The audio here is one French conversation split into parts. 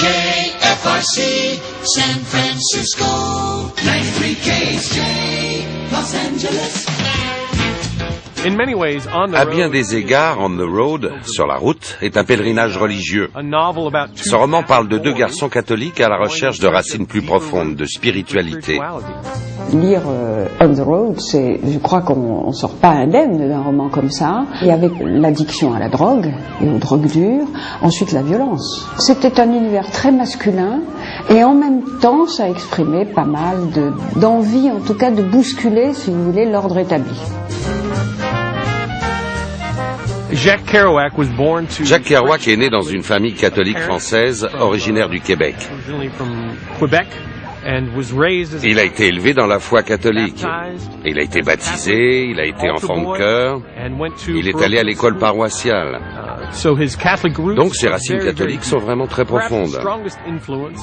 KFRC, San Francisco. 93 KHJ, Los Angeles. À bien des égards, On the Road, sur la route, est un pèlerinage religieux. Ce roman parle de deux garçons catholiques à la recherche de racines plus profondes, de spiritualité. Lire On the Road, je crois qu'on ne sort pas indemne d'un roman comme ça. Il y avait l'addiction à la drogue et aux drogues dures, ensuite la violence. C'était un univers très masculin et en même temps ça exprimait pas mal d'envie, en tout cas de bousculer, si vous voulez, l'ordre établi. Jack Kerouac est né dans une famille catholique française originaire du Québec. Il a été élevé dans la foi catholique. Il a été baptisé, il a été enfant de chœur, il est allé à l'école paroissiale. Donc ses racines catholiques sont vraiment très profondes.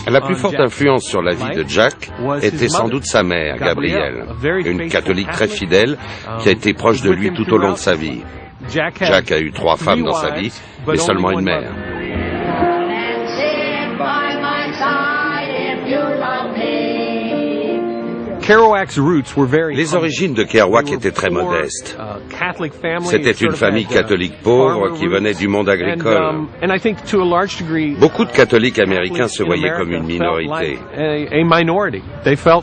La plus forte influence sur la vie de Jack était sans doute sa mère, Gabrielle, une catholique très fidèle qui a été proche de lui tout au long de sa vie. Jack a eu 3 femmes dans sa vie, mais seulement une mère. Les origines de Kerouac étaient très modestes. C'était une famille catholique pauvre qui venait du monde agricole. Beaucoup de catholiques américains se voyaient comme une minorité.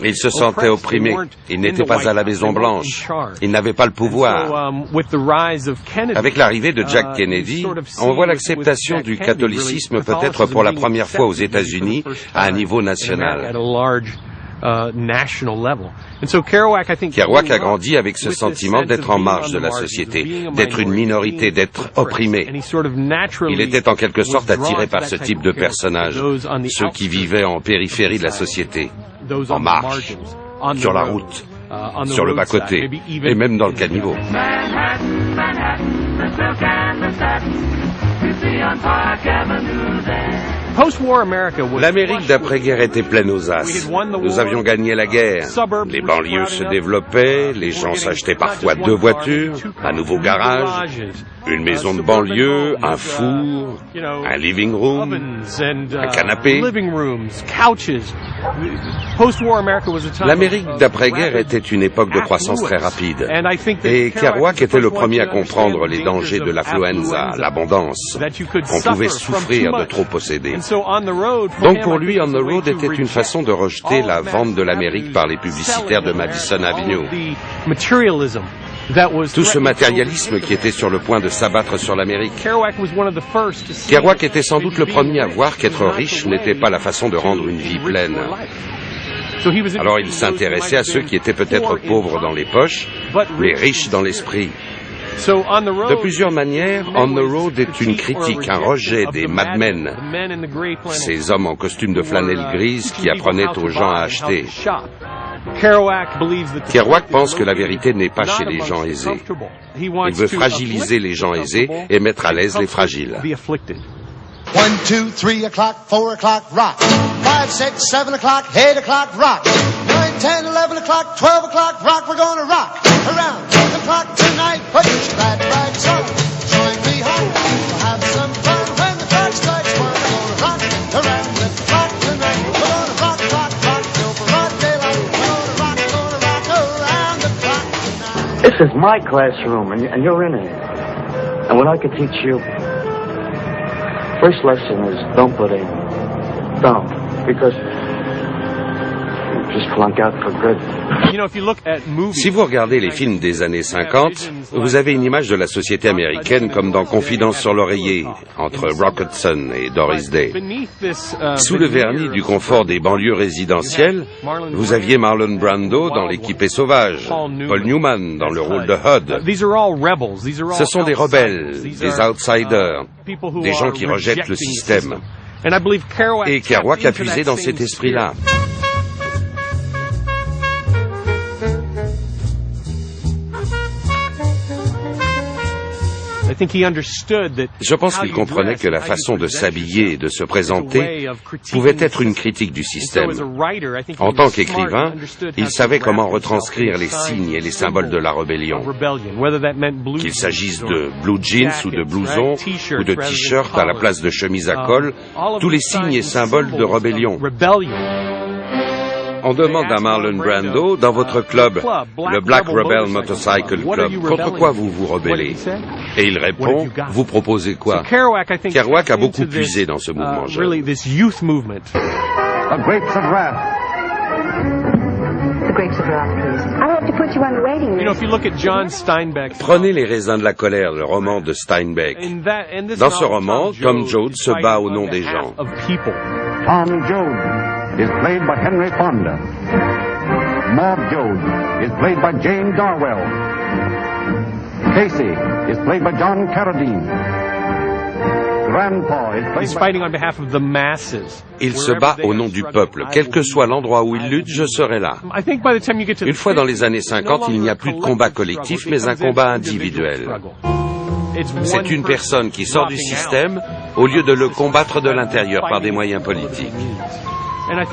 Ils se sentaient opprimés. Ils n'étaient pas à la Maison-Blanche. Ils n'avaient pas le pouvoir. Avec l'arrivée de Jack Kennedy, on voit l'acceptation du catholicisme peut-être pour la première fois aux États-Unis à un niveau national. Kerouac a grandi avec ce sentiment d'être en marge de la société, d'être une minorité, d'être opprimé. Il était en quelque sorte attiré par ce type de personnages, ceux qui vivaient en périphérie de la société, en marge, sur la route, sur le bas-côté, et même dans le caniveau. L'Amérique d'après-guerre était pleine aux as. Nous avions gagné la guerre. Les banlieues se développaient, les gens s'achetaient parfois 2 voitures, un nouveau garage, une maison de banlieue, un four, un living room, un canapé. L'Amérique d'après-guerre était une époque de croissance très rapide. Et Kerouac était le premier à comprendre les dangers de l'affluenza, l'abondance, qu'on pouvait souffrir de trop posséder. Donc pour lui, On the Road était une façon de rejeter la vente de l'Amérique par les publicitaires de Madison Avenue. Tout ce matérialisme qui était sur le point de s'abattre sur l'Amérique. Kerouac était sans doute le premier à voir qu'être riche n'était pas la façon de rendre une vie pleine. Alors il s'intéressait à ceux qui étaient peut-être pauvres dans les poches, mais riches dans l'esprit. De plusieurs manières, On the Road est une critique, un rejet des madmen, ces hommes en costume de flanelle grise qui apprenaient aux gens à acheter. Kerouac pense que la vérité n'est pas chez les gens aisés. Il veut fragiliser les gens aisés et mettre à l'aise les fragiles. 1, 2, 3 o'clock, 4 o'clock, rock. 5, 6, 7 o'clock, 8 o'clock, rock. 9, 10, 11 o'clock, 12 o'clock, rock. We're gonna rock around the clock tonight. Put your glad rags on. Join me home. We'll have some fun when the clock strikes 1. We're gonna rock around the clock tonight. We're gonna rock, rock, rock till broad daylight. We're gonna rock around the clock tonight. This is my classroom, and you're in it. And what I could teach you. First lesson is don't put in. Don't. Because you just flunk out for good. Si vous regardez les films des années 50, vous avez une image de la société américaine comme dans Confidence sur l'oreiller, entre Rock Hudson et Doris Day. Sous le vernis du confort des banlieues résidentielles, vous aviez Marlon Brando dans L'équipé sauvage, Paul Newman dans le rôle de Hud. Ce sont des rebelles, des outsiders, des gens qui rejettent le système. Et Kerouac a puisé dans cet esprit-là. Je pense qu'il comprenait que la façon de s'habiller et de se présenter pouvait être une critique du système. En tant qu'écrivain, il savait comment retranscrire les signes et les symboles de la rébellion. Qu'il s'agisse de blue jeans ou de blousons ou de t-shirts à la place de chemises à col, tous les signes et symboles de rébellion. On demande à Marlon Brando, dans votre club, le Black Rebel Motorcycle Club, contre quoi vous vous rebellez? Et il répond, vous proposez quoi? Kerouac a beaucoup puisé dans ce mouvement jeune. The grapes of wrath. The grapes of wrath, please. I have to put you on the waiting list. If you look at John Steinbeck. Prenez Les raisins de la colère, le roman de Steinbeck. Dans ce roman, Tom Joad se bat au nom des gens. Tom Joad is played by Henry Fonda. Maud Joad is played by Jane Darwell. Casey is played by John Carradine. Il se bat au nom du peuple. Quel que soit l'endroit où il lutte, je serai là. Une fois dans les années 50, il n'y a plus de combat collectif, mais un combat individuel. C'est une personne qui sort du système au lieu de le combattre de l'intérieur par des moyens politiques.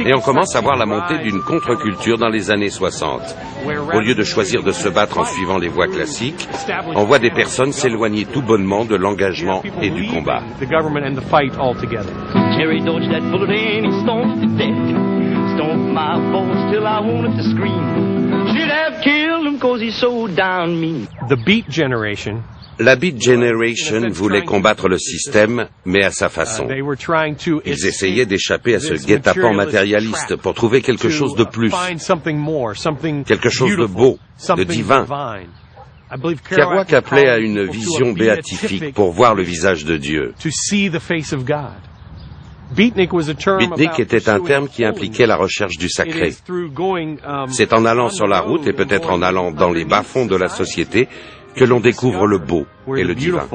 Et on commence à voir la montée d'une contre-culture dans les années 60. Au lieu de choisir de se battre en suivant les voies classiques, on voit des personnes s'éloigner tout bonnement de l'engagement et du combat. La Beat Generation voulait combattre le système, mais à sa façon. Ils essayaient d'échapper à ce guet-apens matérialiste pour trouver quelque chose de plus, quelque chose de beau, de divin. Kerouac appelait à une vision béatifique pour voir le visage de Dieu. Beatnik était un terme qui impliquait la recherche du sacré. C'est en allant sur la route et peut-être en allant dans les bas-fonds de la société que l'on découvre le beau et le divin.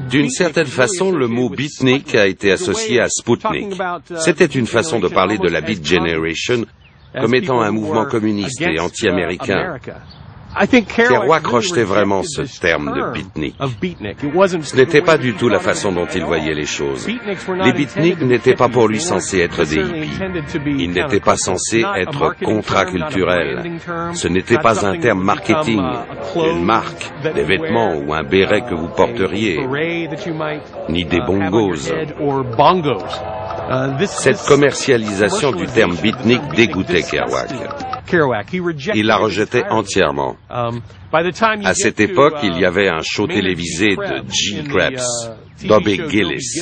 D'une certaine façon, le mot beatnik a été associé à Sputnik. C'était une façon de parler de la Beat Generation comme étant un mouvement communiste et anti-américain. Kerouac rejetait vraiment ce terme de beatnik. Ce n'était pas du tout la façon dont il voyait les choses. Les beatniks n'étaient pas pour lui censés être des hippies. Ils n'étaient pas censés être contraculturels. Ce n'était pas un terme marketing, une marque, des vêtements ou un béret que vous porteriez, ni des bongos. Cette commercialisation du terme beatnik dégoûtait Kerouac. Il la rejetait entièrement. À cette époque, il y avait un show télévisé de G. Krebs, Bobby Gillis.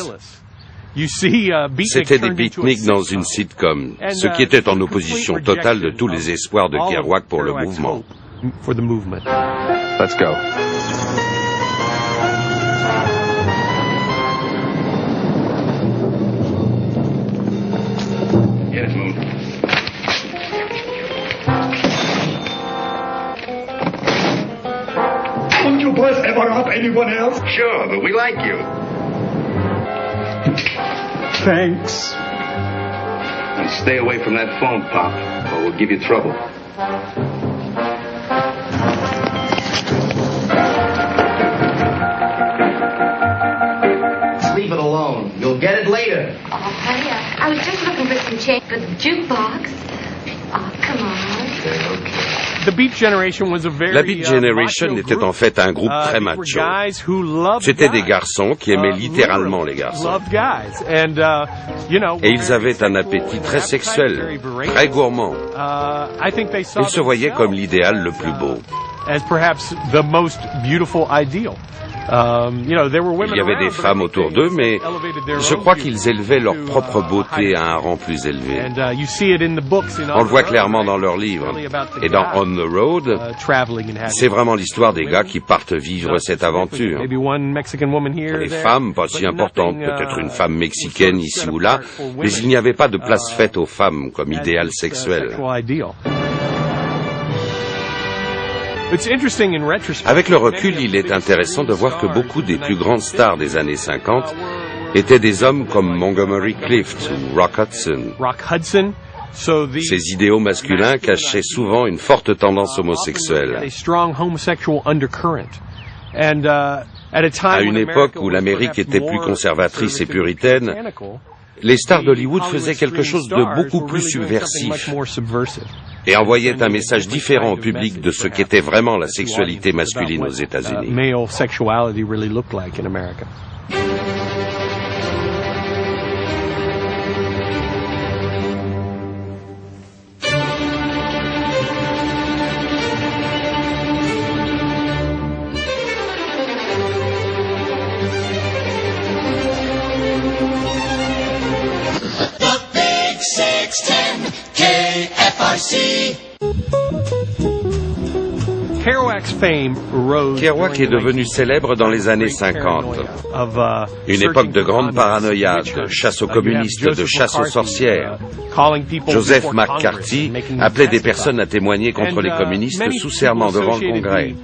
C'était des beatniks dans une sitcom, ce qui était en opposition totale de tous les espoirs de Kerouac pour le mouvement. Let's go. Wouldn't you boys ever rob anyone else? Sure, but we like you. Thanks. And stay away from that phone, Pop, or we'll give you trouble. Leave it alone. You'll get it later. Oh, honey, I was just looking for some change for the jukebox. Oh, come on. Okay. La Beat Generation était en fait un groupe très macho. C'étaient des garçons qui aimaient littéralement les garçons. Et ils avaient un appétit très sexuel, très gourmand. Ils se voyaient comme l'idéal le plus beau. Il y avait des femmes autour d'eux, mais je crois qu'ils élevaient leur propre beauté à un rang plus élevé. On le voit clairement dans leurs livres. Et dans On the Road, c'est vraiment l'histoire des gars qui partent vivre cette aventure. Les femmes, pas si importantes, peut-être une femme mexicaine ici ou là, mais il n'y avait pas de place faite aux femmes comme idéal sexuel. Avec le recul, il est intéressant de voir que beaucoup des plus grandes stars des années 50 étaient des hommes comme Montgomery Clift ou Rock Hudson. Ces idéaux masculins cachaient souvent une forte tendance homosexuelle. À une époque où l'Amérique était plus conservatrice et puritaine, les stars d'Hollywood faisaient quelque chose de beaucoup plus subversif et envoyaient un message différent au public de ce qu'était vraiment la sexualité masculine aux États-Unis. Kerouac est devenu célèbre dans les années 50, une époque de grande paranoïa, de chasse aux communistes, de chasse aux sorcières. Joseph McCarthy appelait des personnes à témoigner contre les communistes sous serment devant le Congrès.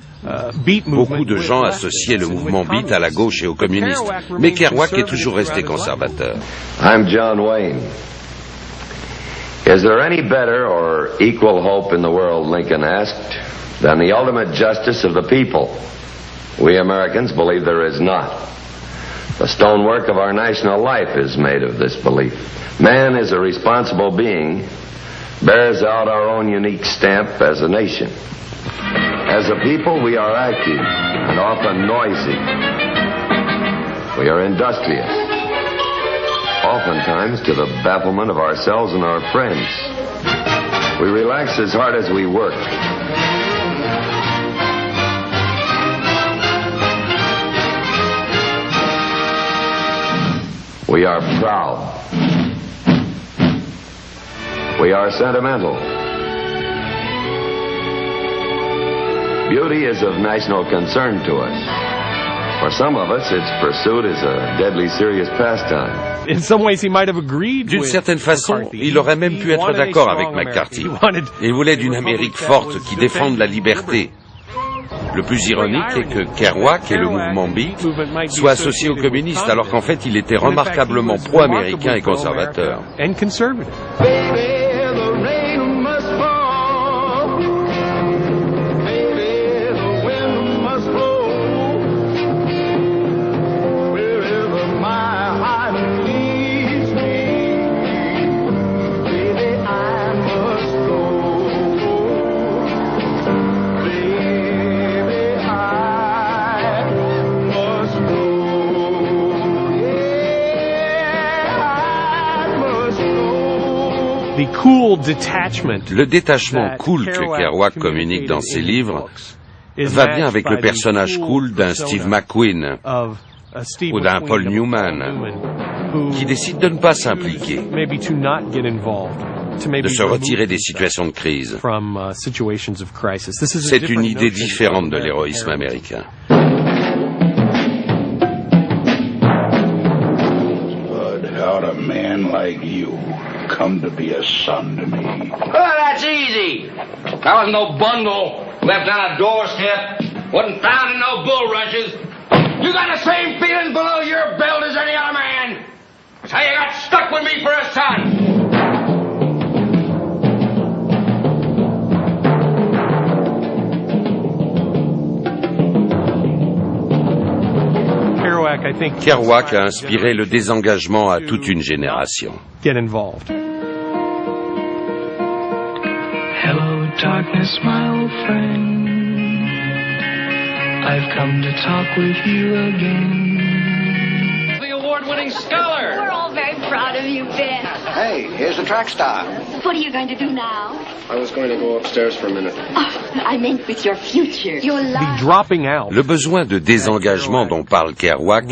Beaucoup de gens associaient le mouvement Beat à la gauche et aux communistes, mais Kerouac est toujours resté conservateur. I'm John Wayne. Is there any better or equal hope in the world, Lincoln asked, than the ultimate justice of the people? We Americans believe there is not. The stonework of our national life is made of this belief. Man is a responsible being, bears out our own unique stamp as a nation. As a people, we are active and often noisy. We are industrious, oftentimes to the bafflement of ourselves and our friends. We relax as hard as we work. We are proud. We are sentimental. Beauty is of national concern to us. For some of us, its pursuit is a deadly serious pastime. D'une certaine façon, il aurait même pu être d'accord avec McCarthy. Il voulait d'une Amérique forte qui défende la liberté. Le plus ironique est que Kerouac et le mouvement Beat soient associés aux communistes, alors qu'en fait, il était remarquablement pro-américain et conservateur. Le détachement cool que Kerouac communique dans ses livres va bien avec le personnage cool d'un Steve McQueen ou d'un Paul Newman qui décide de ne pas s'impliquer, de se retirer des situations de crise. C'est une idée différente de l'héroïsme américain. How'd a man like you come to be a son to me? Oh, that's easy. I was no bundle left on a doorstep. Wasn't found in no bulrushes. You got the same feeling below your belt as any other man. So you got stuck with me for a son. Kerouac a inspiré le désengagement à toute une génération. Hello, darkness, my old friend. I've come to talk with you again. The award award-winning scholar. We're all very proud of you, Ben. Hey, here's the track star. What are you going to do now? I was going to go upstairs for a minute. Oh, I meant with your future. Your life. Le besoin de désengagement dont parle Kerouac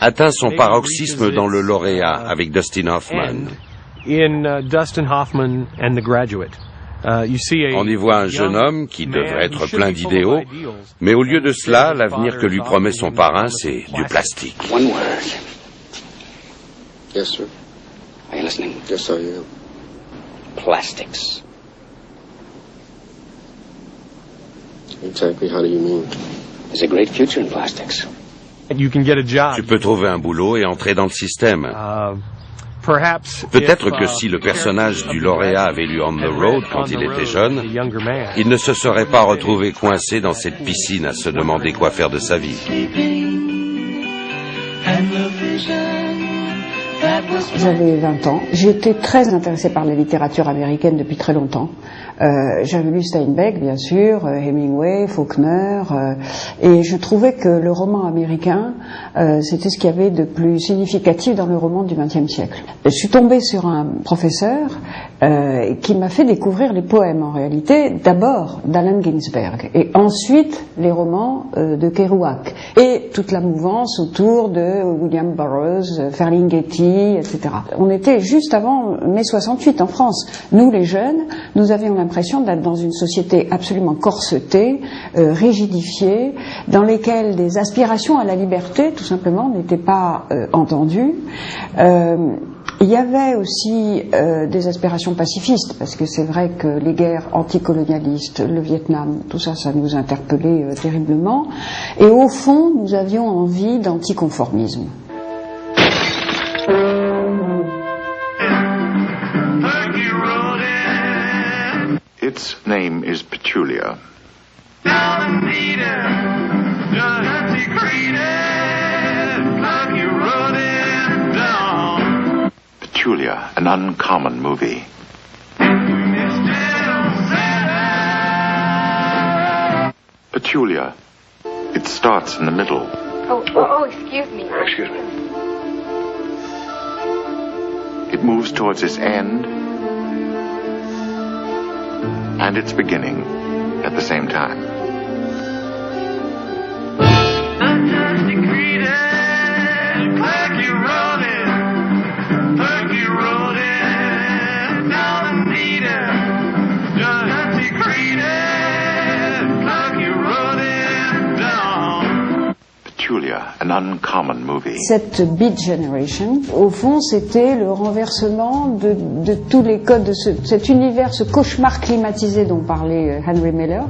atteint son paroxysme dans Le Lauréat avec Dustin Hoffman. Dustin Hoffman and The Graduate. On y voit un jeune homme qui devrait être plein d'idéaux, mais au lieu de cela, l'avenir que lui promet son parrain, c'est du plastique. One word. Yes, sir. Are you listening? Yes, I am. Plastics. Exactly how do you mean? There's a great future in plastics. Tu peux trouver un boulot et entrer dans le système. Peut-être que si le personnage du lauréat avait lu On the Road quand il était jeune, il ne se serait pas retrouvé coincé dans cette piscine à se demander quoi faire de sa vie. J'avais 20 ans. J'étais très intéressée par la littérature américaine depuis très longtemps. J'avais lu Steinbeck, bien sûr, Hemingway, Faulkner, et je trouvais que le roman américain, c'était ce qu'il y avait de plus significatif dans le roman du XXe siècle. Je suis tombée sur un professeur qui m'a fait découvrir les poèmes, en réalité, d'abord d'Allen Ginsberg, et ensuite les romans de Kerouac, et toute la mouvance autour de William Burroughs, Ferlinghetti, etc. On était juste avant mai 68 en France. Nous, les jeunes, nous avions l'impression d'être dans une société absolument corsetée, rigidifiée, dans lesquelles des aspirations à la liberté, tout simplement, n'étaient pas entendues. Il y avait aussi des aspirations pacifistes, parce que c'est vrai que les guerres anticolonialistes, le Vietnam, tout ça, ça nous interpellait terriblement. Et au fond, nous avions envie d'anticonformisme. Its name is Petulia. Petulia, an uncommon movie. Petulia, it starts in the middle. Oh, excuse me. Excuse me. It moves towards its end and its beginning at the same time. Petulia, an uncommon movie. Cette Beat Generation, au fond, c'était le renversement de tous les codes de cet univers, ce cauchemar climatisé dont parlait Henry Miller,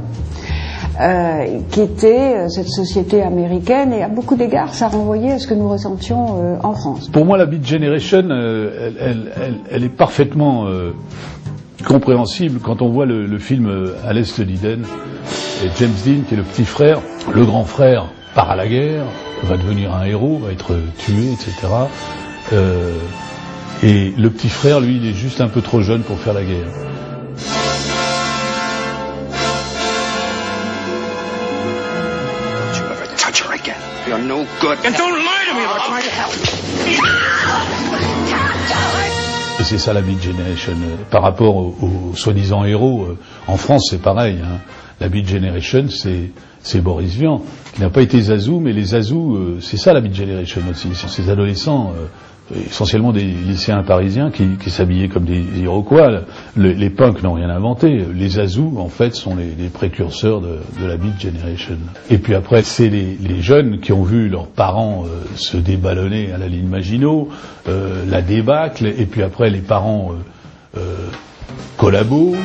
qui était cette société américaine, et à beaucoup d'égards, ça renvoyait à ce que nous ressentions en France. Pour moi, la Beat Generation, elle est parfaitement compréhensible quand on voit le film À l'Est d'Eden, et James Dean, qui est le petit frère, le grand frère part à la guerre, va devenir un héros, va être tué, etc. Et le petit frère, lui, il est juste un peu trop jeune pour faire la guerre. Don't you ever touch her again. You're no good. And don't lie to me about trying to help. Et c'est ça la Beat Generation. Par rapport aux soi-disant héros, en France, c'est pareil. Hein. La Beat Generation, c'est Boris Vian, qui n'a pas été Zazou, mais les Zazou, c'est ça la Beat Generation aussi. Ce sont ces adolescents, essentiellement des lycéens parisiens, qui s'habillaient comme des Iroquois. Les punks n'ont rien inventé. Les Zazou, en fait, sont les précurseurs de la Beat Generation. Et puis après, c'est les jeunes qui ont vu leurs parents se déballonner à la ligne Maginot, la débâcle, et puis après les parents collabos.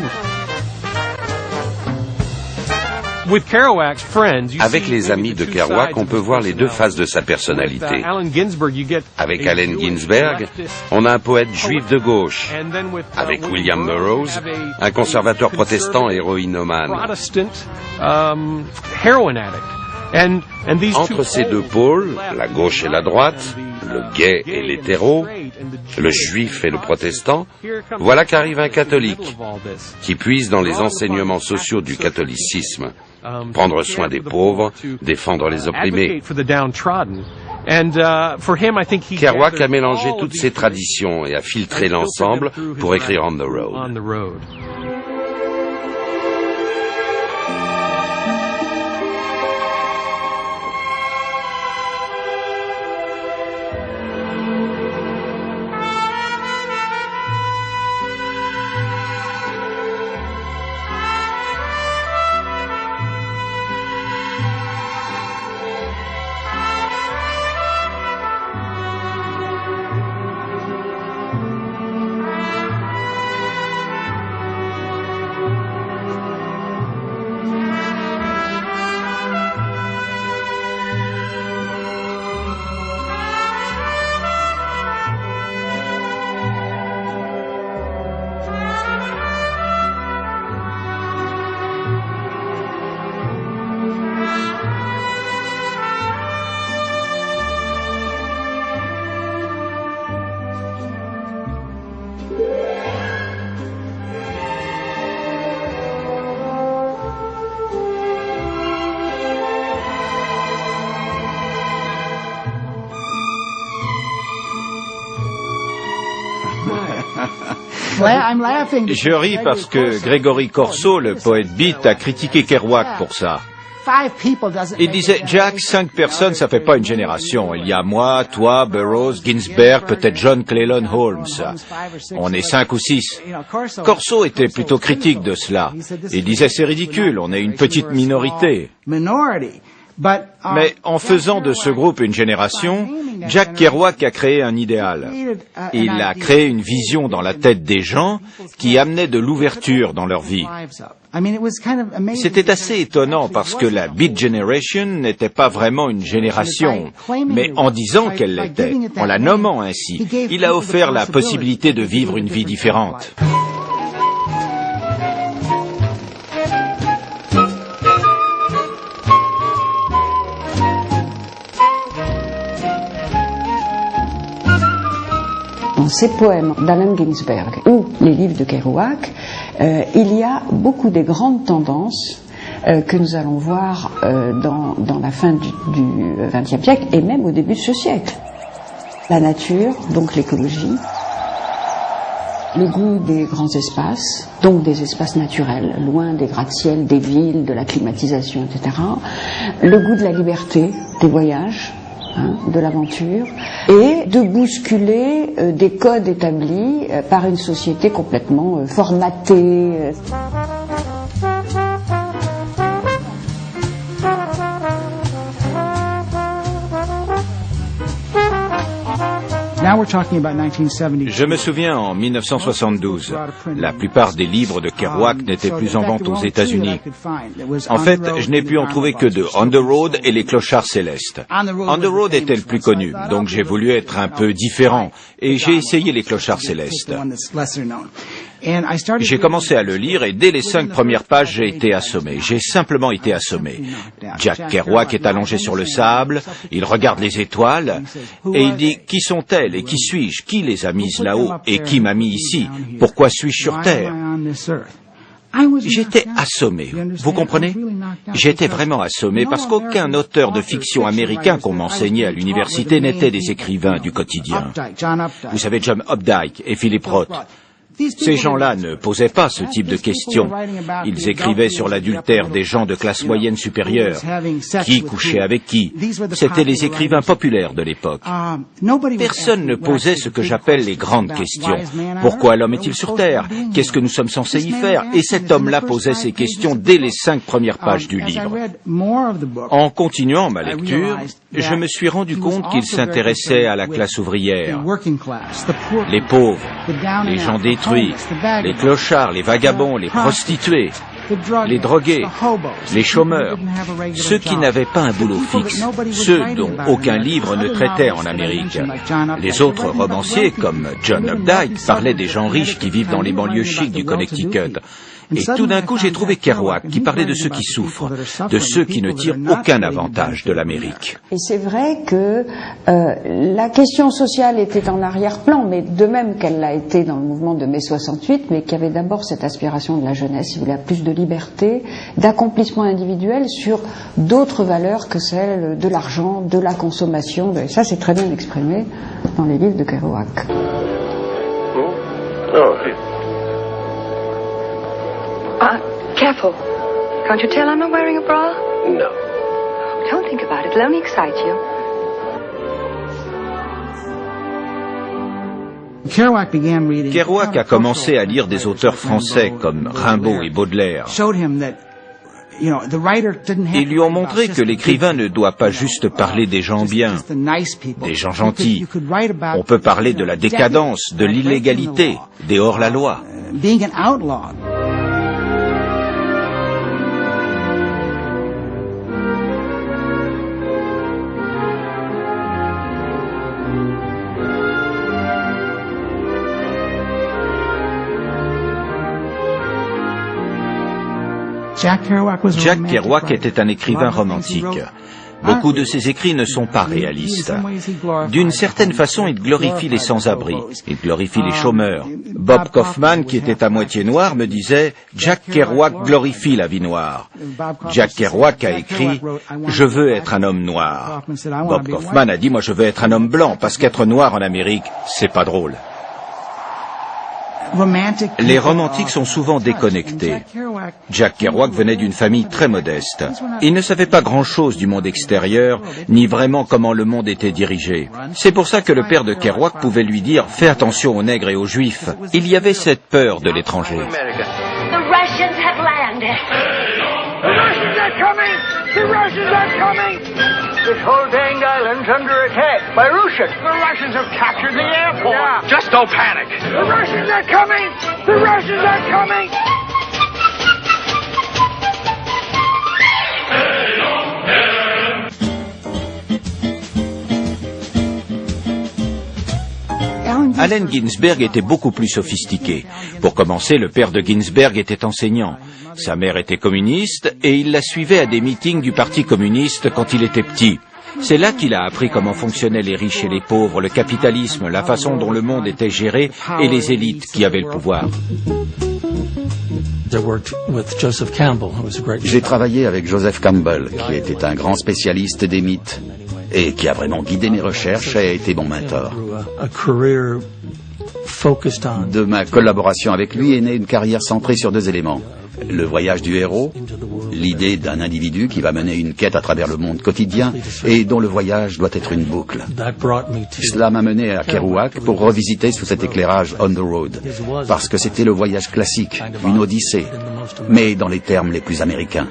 Avec les amis de Kerouac, on peut voir les deux faces de sa personnalité. Avec Allen Ginsberg, on a un poète juif de gauche. Avec William Burroughs, un conservateur protestant héroïnomane. Entre ces deux pôles, la gauche et la droite, le gay et l'hétéro, le juif et le protestant, voilà qu'arrive un catholique qui puise dans les enseignements sociaux du catholicisme, prendre soin des pauvres, défendre les opprimés. Kerouac a mélangé toutes ces traditions et a filtré l'ensemble pour écrire On the Road. Je ris parce que Gregory Corso, le poète beat, a critiqué Kerouac pour ça. Il disait, Jack, 5 personnes, ça fait pas une génération. Il y a moi, toi, Burroughs, Ginsberg, peut-être John Cleland Holmes. On est 5 ou 6. Corso était plutôt critique de cela. Il disait, c'est ridicule, on est une petite minorité. Mais en faisant de ce groupe une génération, Jack Kerouac a créé un idéal. Il a créé une vision dans la tête des gens qui amenait de l'ouverture dans leur vie. C'était assez étonnant parce que la Beat Generation n'était pas vraiment une génération, mais en disant qu'elle l'était, en la nommant ainsi, il a offert la possibilité de vivre une vie différente. Dans ces poèmes d'Allen Ginsberg ou les livres de Kerouac, il y a beaucoup des grandes tendances que nous allons voir dans la fin du XXe siècle et même au début de ce siècle. La nature, donc l'écologie, le goût des grands espaces, donc des espaces naturels, loin des gratte-ciel, des villes, de la climatisation, etc. Le goût de la liberté, des voyages, de l'aventure, et de bousculer des codes établis par une société complètement formatée. Je me souviens en 1972, la plupart des livres de Kerouac n'étaient plus en vente aux États-Unis. En fait, je n'ai pu en trouver que de On the Road et Les Clochards Célestes. On the Road était le plus connu, donc j'ai voulu être un peu différent et j'ai essayé Les Clochards Célestes. J'ai commencé à le lire et dès les 5 premières pages, j'ai été assommé. J'ai simplement été assommé. Jack Kerouac est allongé sur le sable, il regarde les étoiles et il dit « Qui sont-elles et qui suis-je? Qui les a mises là-haut et qui m'a mis ici? Pourquoi suis-je sur Terre ?» J'étais assommé, vous comprenez? J'étais vraiment assommé parce qu'aucun auteur de fiction américain qu'on m'enseignait à l'université n'était des écrivains du quotidien. Vous savez, John Updike et Philip Roth. Ces gens-là ne posaient pas ce type de questions. Ils écrivaient sur l'adultère des gens de classe moyenne supérieure. Qui couchait avec qui? C'étaient les écrivains populaires de l'époque. Personne ne posait ce que j'appelle les grandes questions. Pourquoi l'homme est-il sur Terre? Qu'est-ce que nous sommes censés y faire? Et cet homme-là posait ces questions dès les 5 premières pages du livre. En continuant ma lecture, je me suis rendu compte qu'il s'intéressait à la classe ouvrière, les pauvres, les gens détruits, les clochards, les vagabonds, les prostituées, les drogués, les chômeurs, ceux qui n'avaient pas un boulot fixe, ceux dont aucun livre ne traitait en Amérique. Les autres romanciers, comme John Updike, parlaient des gens riches qui vivent dans les banlieues chics du Connecticut. Et tout d'un coup, j'ai trouvé Kerouac qui parlait de ceux qui souffrent, de ceux qui ne tirent aucun avantage de l'Amérique. Et c'est vrai que la question sociale était en arrière-plan, mais de même qu'elle l'a été dans le mouvement de mai 68, mais qu'il y avait d'abord cette aspiration de la jeunesse, il voulait plus de liberté, d'accomplissement individuel sur d'autres valeurs que celles de l'argent, de la consommation. Et ça, c'est très bien exprimé dans les livres de Kerouac. Careful. Can't you tell I'm not wearing a bra? No. Don't think about it. It'll only excite you. Kerouac a commencé à lire des auteurs français comme Rimbaud et Baudelaire. Ils lui ont montré que l'écrivain ne doit pas juste parler des gens bien, des gens gentils. On peut parler de la décadence, de l'illégalité, des hors-la-loi. Jack Kerouac était un écrivain romantique. Beaucoup de ses écrits ne sont pas réalistes. D'une certaine façon, il glorifie les sans-abri, il glorifie les chômeurs. Bob Kaufman, qui était à moitié noir, me disait « Jack Kerouac glorifie la vie noire ». Jack Kerouac a écrit « Je veux être un homme noir ». Bob Kaufman a dit « Moi, je veux être un homme blanc, parce qu'être noir en Amérique, c'est pas drôle ». Les romantiques sont souvent déconnectés. Jack Kerouac venait d'une famille très modeste. Il ne savait pas grand-chose du monde extérieur, ni vraiment comment le monde était dirigé. C'est pour ça que le père de Kerouac pouvait lui dire « Fais attention aux nègres et aux juifs ». Il y avait cette peur de l'étranger. The Russians are coming! This whole dang island's under attack by Russians. The Russians have captured the airport. Yeah. Just don't panic. The Russians are coming! The Russians are coming! Allen Ginsberg était beaucoup plus sophistiqué. Pour commencer, le père de Ginsberg était enseignant. Sa mère était communiste et il la suivait à des meetings du Parti communiste quand il était petit. C'est là qu'il a appris comment fonctionnaient les riches et les pauvres, le capitalisme, la façon dont le monde était géré et les élites qui avaient le pouvoir. J'ai travaillé avec Joseph Campbell, qui était un grand spécialiste des mythes et qui a vraiment guidé mes recherches et a été mon mentor. De ma collaboration avec lui est née une carrière centrée sur deux éléments. Le voyage du héros, l'idée d'un individu qui va mener une quête à travers le monde quotidien et dont le voyage doit être une boucle. Cela m'a mené à Kerouac pour revisiter sous cet éclairage On the Road, parce que c'était le voyage classique, une odyssée, mais dans les termes les plus américains.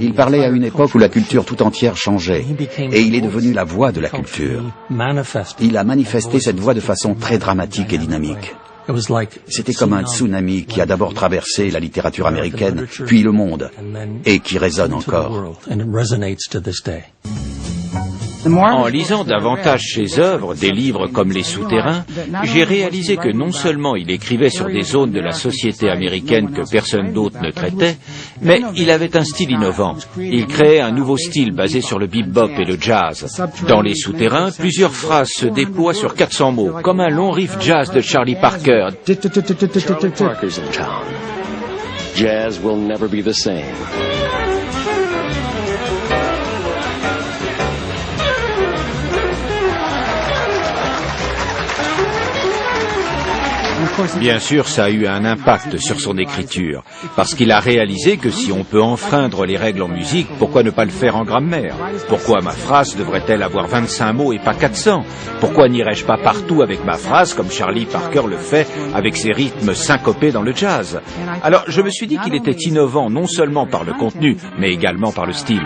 Il parlait à une époque où la culture tout entière changeait, et il est devenu la voix de la culture. Il a manifesté cette voix de façon très dramatique et dynamique. C'était comme un tsunami qui a d'abord traversé la littérature américaine, puis le monde, et qui résonne encore. En lisant davantage ses œuvres, des livres comme Les Souterrains, j'ai réalisé que non seulement il écrivait sur des zones de la société américaine que personne d'autre ne traitait, mais il avait un style innovant. Il créait un nouveau style basé sur le bebop et le jazz. Dans Les Souterrains, plusieurs phrases se déploient sur 400 mots, comme un long riff jazz de Charlie Parker. Charlie Parker's in town. Jazz will never be the same. Bien sûr, ça a eu un impact sur son écriture, parce qu'il a réalisé que si on peut enfreindre les règles en musique, pourquoi ne pas le faire en grammaire? Pourquoi ma phrase devrait-elle avoir 25 mots et pas 400? Pourquoi n'irais-je pas partout avec ma phrase, comme Charlie Parker le fait, avec ses rythmes syncopés dans le jazz? Alors, je me suis dit qu'il était innovant non seulement par le contenu, mais également par le style.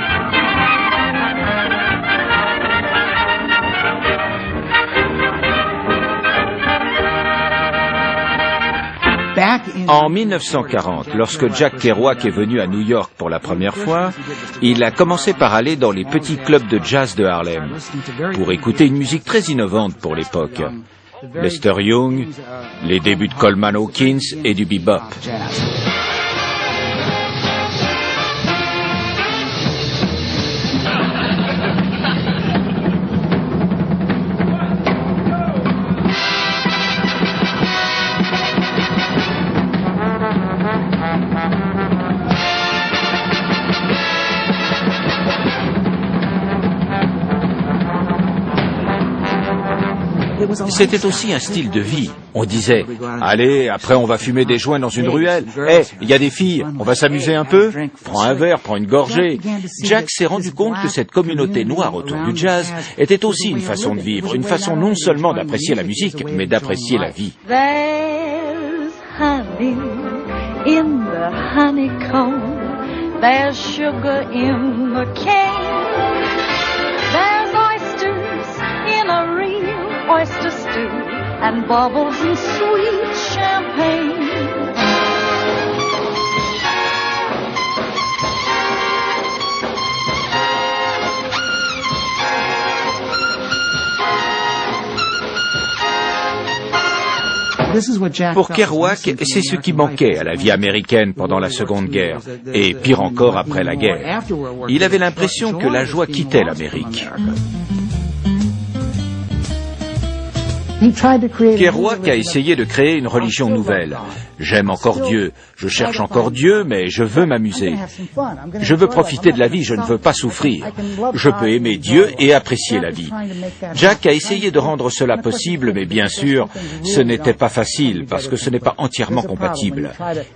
En 1940, lorsque Jack Kerouac est venu à New York pour la première fois, il a commencé par aller dans les petits clubs de jazz de Harlem pour écouter une musique très innovante pour l'époque. Lester Young, les débuts de Coleman Hawkins et du bebop. C'était aussi un style de vie. On disait, allez, après on va fumer des joints dans une ruelle. Il y a des filles, on va s'amuser un peu. Prends un verre, prends une gorgée. Jack s'est rendu compte que cette communauté noire autour du jazz était aussi une façon de vivre, une façon non seulement d'apprécier la musique, mais d'apprécier la vie. There's honey in the honeycomb. There's sugar in the cane. There's oysters in a real oyster stew and bubbles and sweet champagne. Pour Kerouac, c'est ce qui manquait à la vie américaine pendant la Seconde Guerre, et pire encore après la guerre. Il avait l'impression que la joie quittait l'Amérique. Kerouac a essayé de créer une religion nouvelle. J'aime encore Dieu, je cherche encore Dieu, mais je veux m'amuser. Je veux profiter de la vie, je ne veux pas souffrir. Je peux aimer Dieu et apprécier la vie. Jack a essayé de rendre cela possible, mais bien sûr, ce n'était pas facile, parce que ce n'est pas entièrement compatible.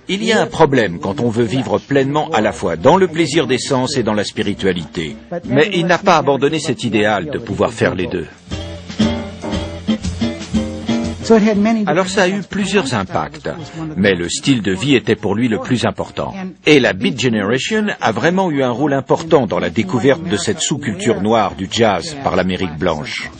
Il y a un problème quand on veut vivre pleinement à la fois dans le plaisir des sens et dans la spiritualité. Mais il n'a pas abandonné cet idéal de pouvoir faire les deux. Alors ça a eu plusieurs impacts, mais le style de vie était pour lui le plus important. Et la Beat Generation a vraiment eu un rôle important dans la découverte de cette sous-culture noire du jazz par l'Amérique blanche.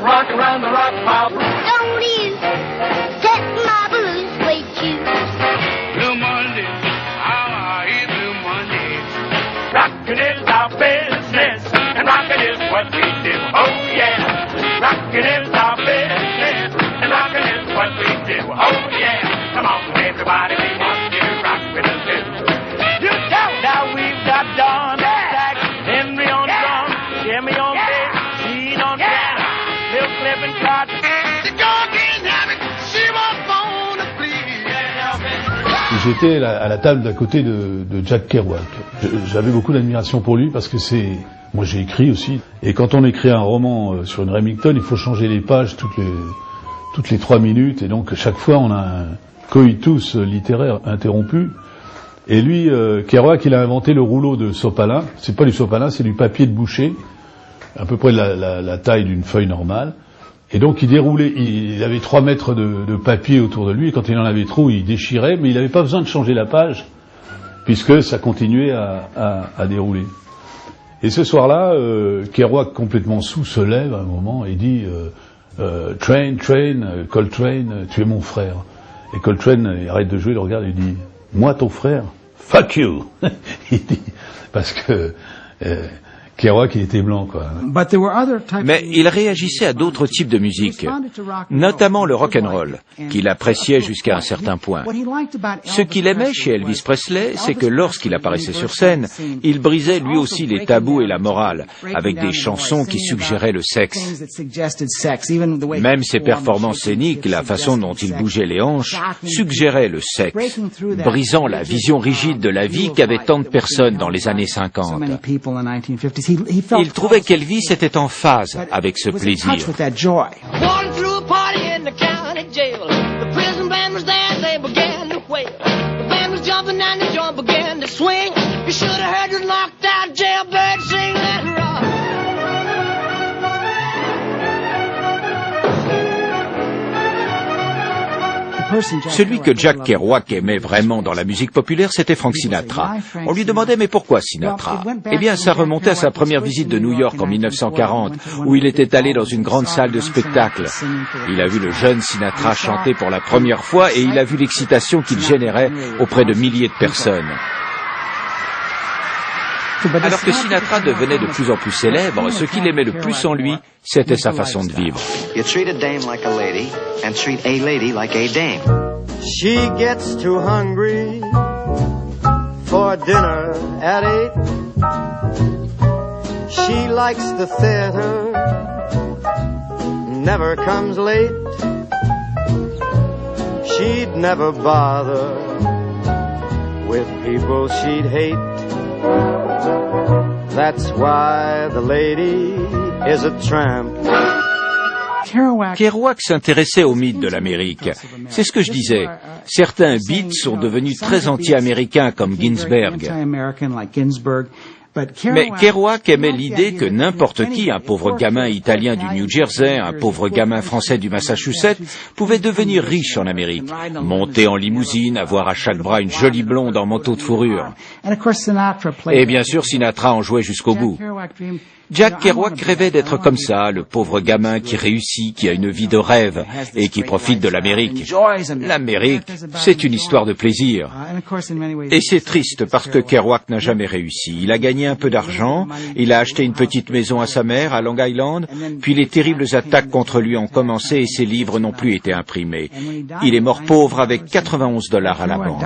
Rock around the rock pile. Don't you set my blues with you. Blue Monday, how are you, Blue Monday? Rockin' is our business, and rockin' is what we do. Oh yeah, rockin' is our business, and rockin' is what we do. Oh yeah, come on everybody, we want you to rock with us too. You tell now we've got Don Sack, Henry on drum, Jimmy on bass, Gene on piano. J'étais à la table d'à côté de Jack Kerouac. J'avais beaucoup d'admiration pour lui parce que moi j'ai écrit aussi. Et quand on écrit un roman sur une Remington, il faut changer les pages toutes les 3 minutes. Et donc chaque fois on a un coitus littéraire interrompu. Et lui, Kerouac, il a inventé le rouleau de sopalin. C'est pas du sopalin, c'est du papier de boucher, à peu près la taille d'une feuille normale. Et donc il déroulait, il avait 3 mètres de papier autour de lui, et quand il en avait trop, il déchirait, mais il n'avait pas besoin de changer la page, puisque ça continuait à dérouler. Et ce soir-là, Kerouac, complètement sous, se lève à un moment et dit Train, Coltrane, tu es mon frère. Et Coltrane, il arrête de jouer, il le regarde et il dit moi ton frère, fuck you. Il dit, parce que Kerouac, il était blanc, quoi. Mais il réagissait à d'autres types de musique, notamment le rock'n'roll, qu'il appréciait jusqu'à un certain point. Ce qu'il aimait chez Elvis Presley, c'est que lorsqu'il apparaissait sur scène, il brisait lui aussi les tabous et la morale, avec des chansons qui suggéraient le sexe. Même ses performances scéniques, la façon dont il bougeait les hanches, suggéraient le sexe, brisant la vision rigide de la vie qu'avaient tant de personnes dans les années 50. Il trouvait qu'Elvis était en phase avec ce plaisir. Celui que Jack Kerouac aimait vraiment dans la musique populaire, c'était Frank Sinatra. On lui demandait mais pourquoi Sinatra? Eh bien, ça remontait à sa première visite de New York en 1940, où il était allé dans une grande salle de spectacle. Il a vu le jeune Sinatra chanter pour la première fois et il a vu l'excitation qu'il générait auprès de milliers de personnes. Alors que Sinatra devenait de plus en plus célèbre, ce qu'il aimait le plus en lui, c'était sa façon de vivre. You treat a dame like a lady and treat a lady like a dame. She gets too hungry for dinner at 8. She likes the theater, never comes late. She'd never bother with people she'd hate. That's why the lady is a tramp. Kerouac s'intéressait au mythe de l'Amérique. C'est ce que je disais. Certains beats sont devenus très anti-américains comme Ginsberg. Mais Kerouac aimait l'idée que n'importe qui, un pauvre gamin italien du New Jersey, un pauvre gamin français du Massachusetts, pouvait devenir riche en Amérique, monter en limousine, avoir à chaque bras une jolie blonde en manteau de fourrure. Et bien sûr, Sinatra en jouait jusqu'au bout. Jack Kerouac rêvait d'être comme ça, le pauvre gamin qui réussit, qui a une vie de rêve et qui profite de l'Amérique. L'Amérique, c'est une histoire de plaisir. Et c'est triste parce que Kerouac n'a jamais réussi. Il a gagné un peu d'argent, il a acheté une petite maison à sa mère à Long Island, puis les terribles attaques contre lui ont commencé et ses livres n'ont plus été imprimés. Il est mort pauvre avec $91 à la banque.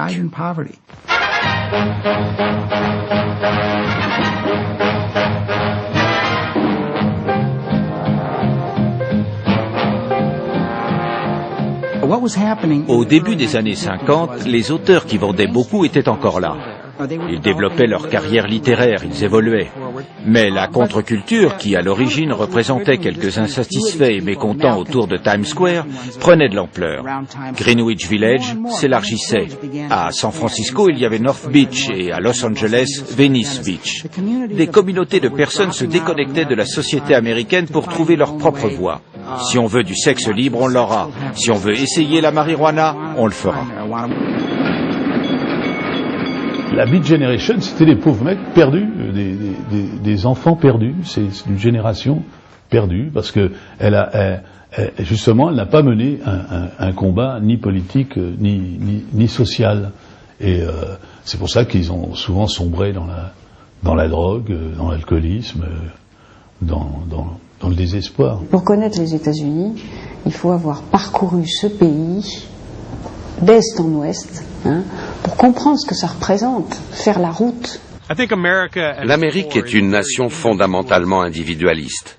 Au début des années 50, les auteurs qui vendaient beaucoup étaient encore là. Ils développaient leur carrière littéraire, ils évoluaient. Mais la contre-culture, qui à l'origine représentait quelques insatisfaits et mécontents autour de Times Square, prenait de l'ampleur. Greenwich Village s'élargissait. À San Francisco, il y avait North Beach et à Los Angeles, Venice Beach. Des communautés de personnes se déconnectaient de la société américaine pour trouver leur propre voie. Si on veut du sexe libre, on l'aura. Si on veut essayer la marijuana, on le fera. La Beat Generation, c'était des pauvres mecs perdus, des enfants perdus. C'est une génération perdue parce que justement, elle n'a pas mené un combat ni politique ni social. Et c'est pour ça qu'ils ont souvent sombré dans la drogue, dans l'alcoolisme, dans le désespoir. Pour connaître les États-Unis, il faut avoir parcouru ce pays d'est en ouest, pour comprendre ce que ça représente, faire la route. L'Amérique est une nation fondamentalement individualiste.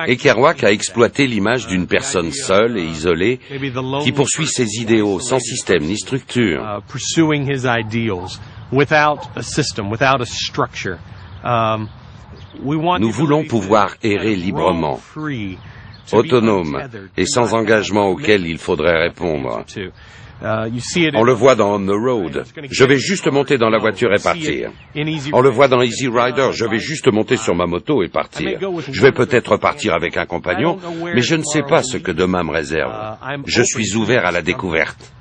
Et Kerouac a exploité l'image d'une personne seule et isolée qui poursuit ses idéaux sans système ni structure. Nous voulons pouvoir errer librement, autonome et sans engagement auquel il faudrait répondre. On le voit dans On the Road. Je vais juste monter dans la voiture et partir. On le voit dans Easy Rider. Je vais juste monter sur ma moto et partir. Je vais peut-être partir avec un compagnon, mais je ne sais pas ce que demain me réserve. Je suis ouvert à la découverte.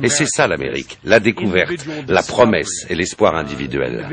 Et c'est ça l'Amérique, la découverte, la promesse et l'espoir individuel.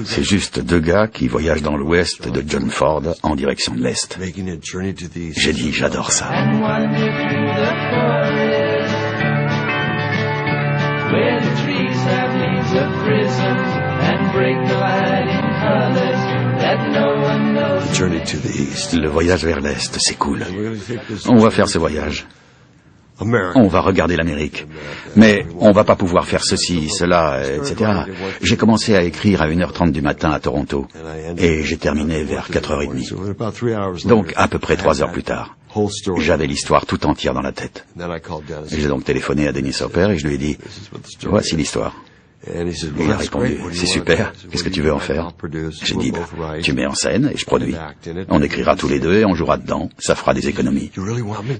C'est juste deux gars qui voyagent dans l'ouest de John Ford en direction de l'est. J'ai dit, j'adore ça. Where the trees have leaves of prison and Le voyage vers l'Est, c'est cool. On va faire ce voyage. On va regarder l'Amérique. Mais on va pas pouvoir faire ceci, cela, etc. J'ai commencé à écrire à 1h30 du matin à Toronto. Et j'ai terminé vers 4h30. Donc à peu près 3 heures plus tard. J'avais l'histoire tout entière dans la tête. J'ai donc téléphoné à Dennis Hopper et je lui ai dit, voici l'histoire. Il a répondu, c'est super, qu'est-ce que tu veux en faire? J'ai dit, tu mets en scène et je produis. On écrira tous les deux et on jouera dedans, ça fera des économies.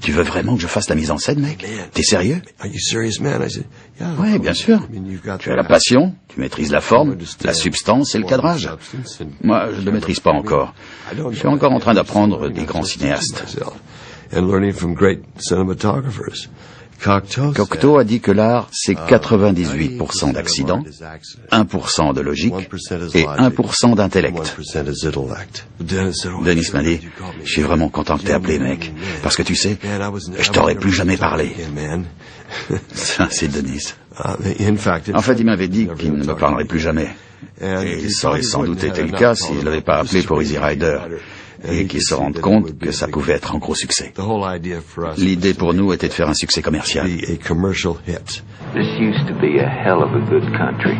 Tu veux vraiment que je fasse la mise en scène, mec? T'es sérieux? Oui, bien sûr. Tu as la passion, tu maîtrises la forme, la substance et le cadrage. Moi, je ne maîtrise pas encore. Je suis encore en train d'apprendre des grands cinéastes. Cocteau a dit que l'art, c'est 98% d'accidents, 1% de logique et 1% d'intellect. Dennis m'a dit, je suis vraiment content que t'aies appelé, mec, parce que tu sais, je t'aurais plus jamais parlé. Ça, c'est Dennis. En fait, il m'avait dit qu'il ne me parlerait plus jamais. Et ça aurait sans doute été le cas s'il n'avait pas appelé pour Easy Rider. Et qu'ils se rendent compte que ça pouvait être un gros succès. L'idée pour nous était de faire un succès commercial. This used to be a hell of a good country.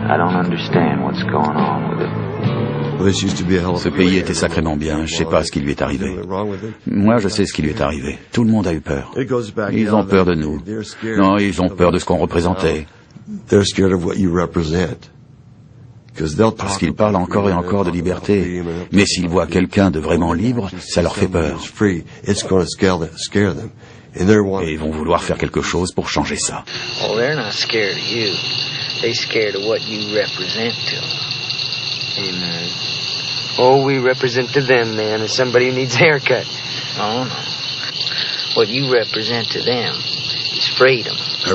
I don't understand what's going on with it. Ce pays était sacrément bien, je sais pas ce qui lui est arrivé. Moi, je sais ce qui lui est arrivé. Tout le monde a eu peur. Ils ont peur de nous. Non, ils ont peur de ce qu'on représentait. Parce qu'ils parlent encore et encore de liberté. Mais s'ils voient quelqu'un de vraiment libre, ça leur fait peur. Et ils vont vouloir faire quelque chose pour changer ça. Oh, they're not scared of you. They're scared of what you represent to them. Amen. Oh, we represent to them, man, as somebody who needs a haircut. Oh, no. What you represent to them is freedom. Je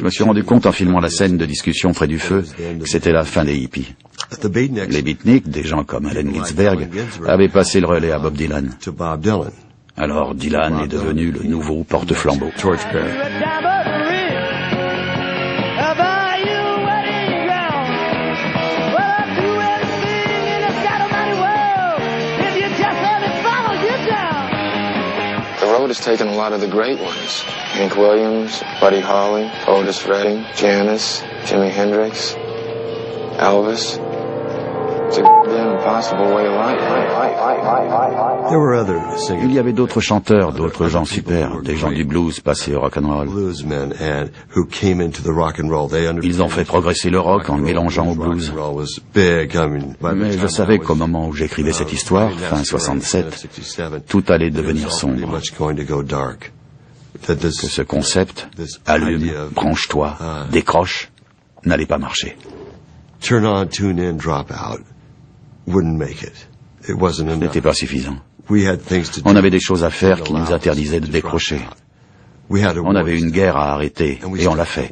me suis rendu compte en filmant la scène de discussion près du feu que c'était la fin des hippies. Les beatniks, des gens comme Allen Ginsberg, avaient passé le relais à Bob Dylan. Alors Dylan est devenu le nouveau porte-flambeau. The road has taken a lot of the great ones. Hank Williams, Buddy Holly, Otis Redding, Janis, Jimi Hendrix, Elvis. It's a damn impossible way of life. Il y avait d'autres chanteurs, d'autres gens super, des gens du blues passés au rock'n'roll. Ils ont fait progresser le rock en le mélangeant au blues. Mais je savais qu'au moment où j'écrivais cette histoire, fin 67, tout allait devenir sombre. Que ce concept, allume, branche-toi, décroche, n'allait pas marcher. Turn on, tune in, drop out. Wouldn't make it. It wasn't enough. Ce n'était pas suffisant. On avait des choses à faire qui nous interdisaient de décrocher. On avait une guerre à arrêter, et on l'a fait.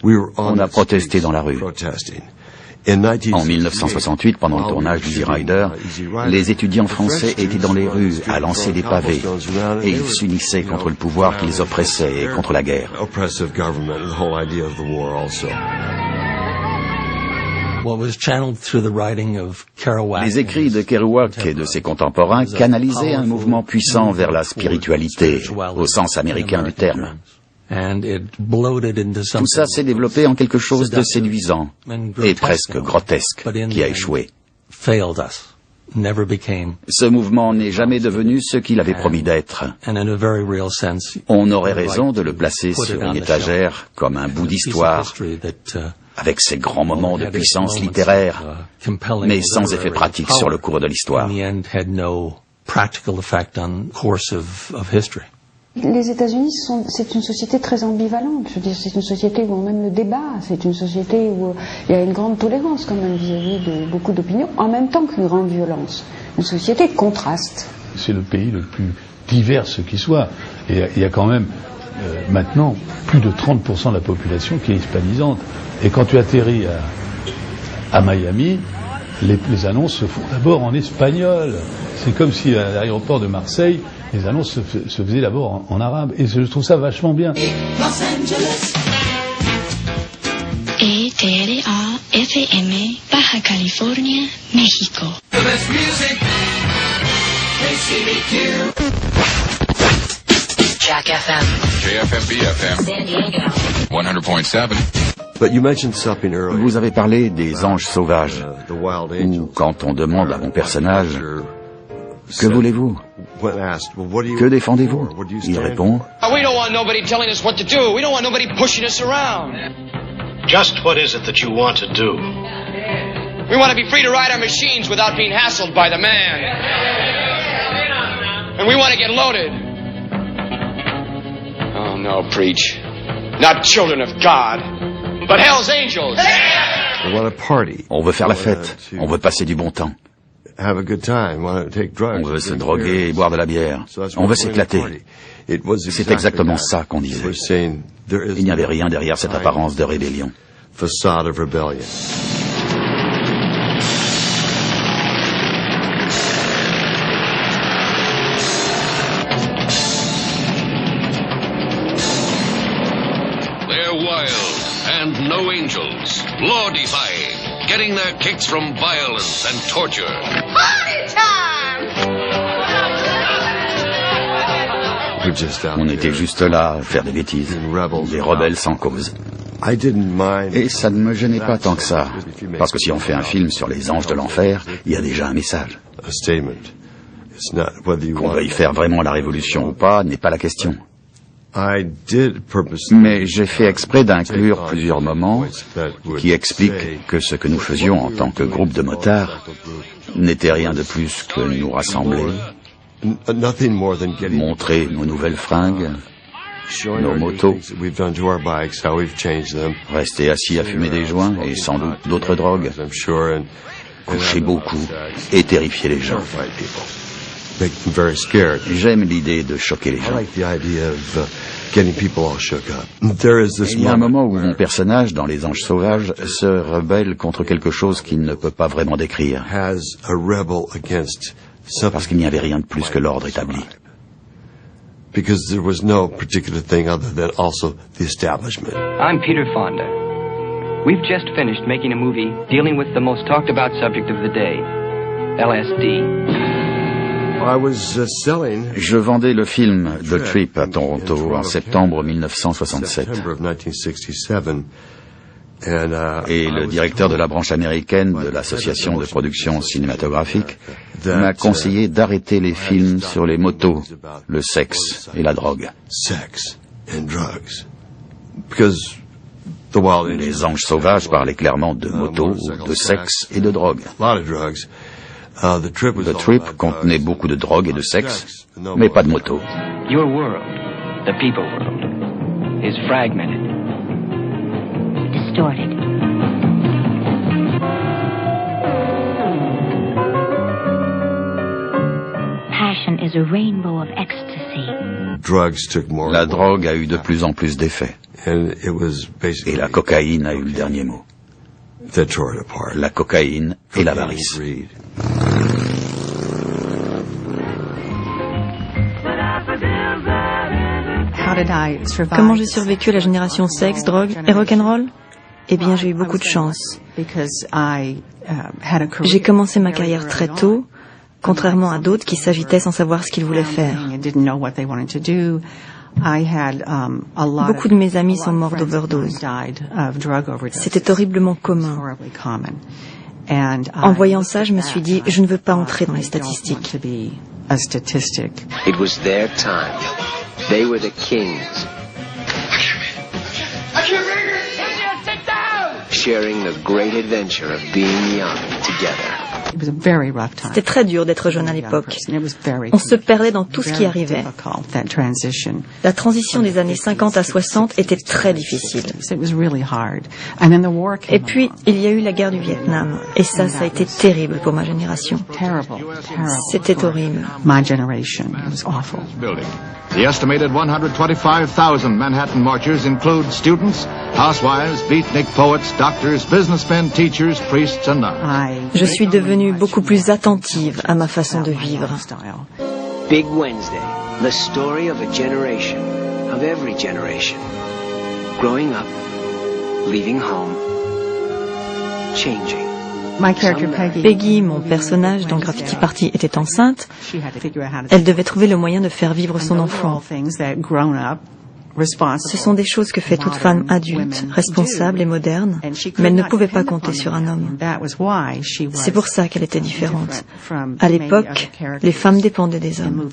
On a protesté dans la rue. En 1968, pendant le tournage d'Easy Rider, les étudiants français étaient dans les rues à lancer des pavés, et ils s'unissaient contre le pouvoir qui les oppressait et contre la guerre. Les écrits de Kerouac et de ses contemporains canalisaient un mouvement puissant vers la spiritualité, au sens américain du terme. Tout ça s'est développé en quelque chose de séduisant et presque grotesque qui a échoué. Ce mouvement n'est jamais devenu ce qu'il avait promis d'être. On aurait raison de le placer sur une étagère comme un bout d'histoire, avec ses grands moments de puissance littéraire, mais sans effet pratique sur le cours de l'histoire. Les États-Unis, c'est une société très ambivalente. Je veux dire, c'est une société où on mène le débat. C'est une société où il y a une grande tolérance quand même vis-à-vis de beaucoup d'opinions, en même temps qu'une grande violence. Une société de contraste. C'est le pays le plus divers qui soit. Et il y a quand même maintenant plus de 30% de la population qui est hispanisante. Et quand tu atterris à Miami, les annonces se font d'abord en espagnol. C'est comme si à l'aéroport de Marseille, les annonces se faisaient d'abord en arabe. Et je trouve ça vachement bien. Los Angeles. ETLA FM, Baja California, México. The best music, KCBQ. Jack FM. JFM-BFM. San Diego. 100.7. Vous avez parlé des anges sauvages, ou quand on demande à mon personnage « Que voulez-vous ? Que défendez-vous ?» Il répond « We don't want nobody telling us what to do. We don't want nobody pushing us around. Just what is it that you want to do? We want to be free to ride our machines without being hassled by the man. And we want to get loaded. Oh, no, preach. Not children of God, but hell's angels. On veut faire la fête, on veut passer du bon temps. On veut se droguer et boire de la bière. On veut s'éclater. C'est exactement ça qu'on disait. Il n'y avait rien derrière cette apparence de rébellion. They're wild and no angels, law-defying, getting their kicks from violence and torture. Party time! On était juste là à faire des bêtises, des rebelles sans cause. Et ça ne me gênait pas tant que ça, parce que si on fait un film sur les anges de l'enfer, il y a déjà un message. Qu'on veuille faire vraiment la révolution ou pas n'est pas la question. Mais j'ai fait exprès d'inclure plusieurs moments qui expliquent que ce que nous faisions en tant que groupe de motards n'était rien de plus que nous rassembler, montrer nos nouvelles fringues, nos motos, rester assis à fumer des joints et sans doute d'autres drogues, coucher beaucoup et terrifier les gens. J'aime l'idée de choquer les gens. Il y a un moment où mon personnage, dans Les Anges Sauvages, se rebelle contre quelque chose qu'il ne peut pas vraiment décrire. Parce qu'il n'y avait rien de plus que l'ordre établi. I'm Peter Fonda. We've just finished making a movie dealing with the most talked about subject of the day, LSD. Je vendais le film The Trip à Toronto en septembre 1967. Et le directeur de la branche américaine de l'association de production cinématographique m'a conseillé d'arrêter les films sur les motos, le sexe et la drogue. Les Anges Sauvages parlaient clairement de motos, de sexe et de drogue. The Trip contenait beaucoup de drogue et de sexe, mais pas de moto. Your world, the people world, is fragmented, distorted. Passion is a rainbow of ecstasy. La drogue a eu de plus en plus d'effets. Et la cocaïne a eu le dernier mot. La cocaïne et l'avarice. Comment j'ai survécu à la génération sexe, drogue et rock'n'roll ? Eh bien, j'ai eu beaucoup de chance. J'ai commencé ma carrière très tôt, contrairement à d'autres qui s'agitaient sans savoir ce qu'ils voulaient faire. Beaucoup de mes amis sont morts d'overdose. C'était horriblement commun. En voyant ça, je me suis dit, je ne veux pas entrer dans les statistiques. It was their time. They were the kings. Sharing the great adventure of being young together. C'était très dur d'être jeune à l'époque. On se perdait dans tout ce qui arrivait. La transition des années 50 à 60 était très difficile. Et puis, il y a eu la guerre du Vietnam. Et ça a été terrible pour ma génération. C'était horrible. The estimated 125,000 Manhattan marchers include students, housewives, beatnik poets, doctors, businessmen, teachers, priests and nuns. Je suis devenue beaucoup plus attentive à ma façon de vivre. Big Wednesday, the story of a generation, of every generation. Growing up, leaving home, Peggy, mon personnage dans Graffiti Party, était enceinte. Elle devait trouver le moyen de faire vivre son enfant. Ce sont des choses que fait toute femme adulte, responsable et moderne, mais elle ne pouvait pas compter sur un homme. C'est pour ça qu'elle était différente. À l'époque, les femmes dépendaient des hommes.